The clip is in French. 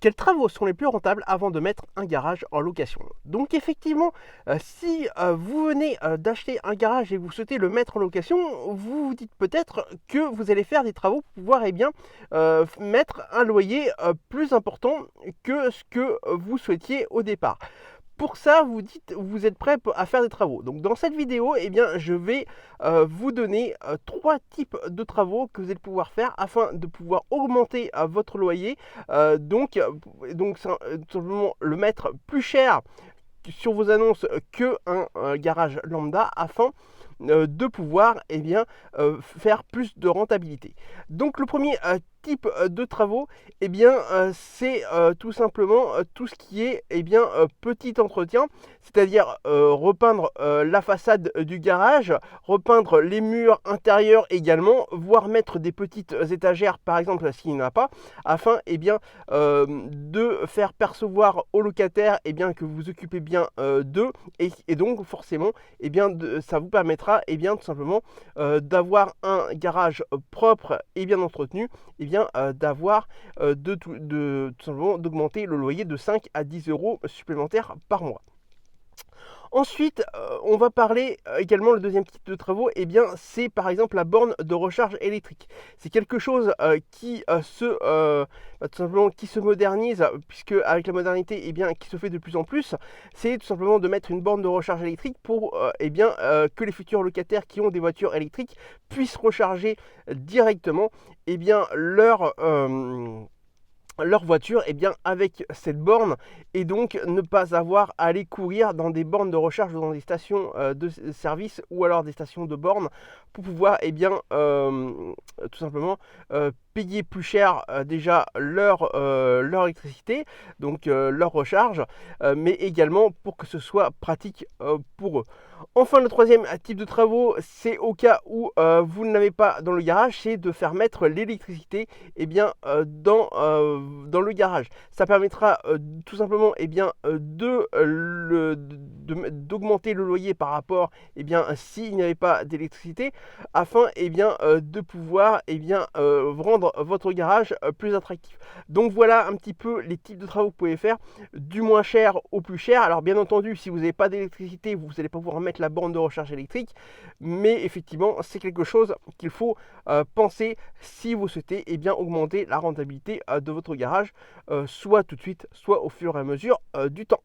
Quels travaux sont les plus rentables avant de mettre un garage en location? Donc effectivement, si vous venez d'acheter un garage et vous souhaitez le mettre en location, vous vous dites peut-être que vous allez faire des travaux pour pouvoir mettre un loyer plus important que ce que vous souhaitiez au départ. Pour ça, vous êtes prêt à faire des travaux. Donc dans cette vidéo, je vais vous donner 3 types de travaux que vous allez pouvoir faire afin de pouvoir augmenter votre loyer. Tout simplement le mettre plus cher sur vos annonces qu'un garage lambda afin de pouvoir faire plus de rentabilité. Donc le premier type de travaux, c'est tout simplement tout ce qui est petit entretien, c'est-à-dire repeindre la façade du garage, repeindre les murs intérieurs également, voire mettre des petites étagères par exemple s'il n'y en a pas, afin de faire percevoir aux locataires que vous vous occupez bien d'eux, et donc forcément ça vous permettra tout simplement d'avoir un garage propre et bien entretenu, tout simplement d'augmenter le loyer de 5 à 10 euros supplémentaires par mois. Ensuite, on va parler également, le deuxième type de travaux, c'est par exemple la borne de recharge électrique. C'est quelque chose qui se modernise, puisque avec la modernité, qui se fait de plus en plus. C'est tout simplement de mettre une borne de recharge électrique pour que les futurs locataires qui ont des voitures électriques puissent recharger directement leur voiture avec cette borne, et donc ne pas avoir à aller courir dans des bornes de recharge ou dans des stations de service ou alors des stations de borne pour pouvoir tout simplement payer plus cher déjà leur électricité, donc leur recharge, mais également pour que ce soit pratique pour eux. Enfin, le troisième type de travaux, c'est au cas où vous ne l'avez pas dans le garage, c'est de faire mettre l'électricité dans le garage. Ça permettra tout simplement d'augmenter le loyer par rapport s'il n'y avait pas d'électricité, afin de pouvoir rendre votre garage plus attractif. Donc voilà un petit peu les types de travaux que vous pouvez faire, du moins cher au plus cher. Alors bien entendu, si vous n'avez pas d'électricité, vous n'allez pas pouvoir mettre la borne de recharge électrique, mais effectivement c'est quelque chose qu'il faut penser si vous souhaitez augmenter la rentabilité de votre garage, soit tout de suite, soit au fur et à mesure du temps.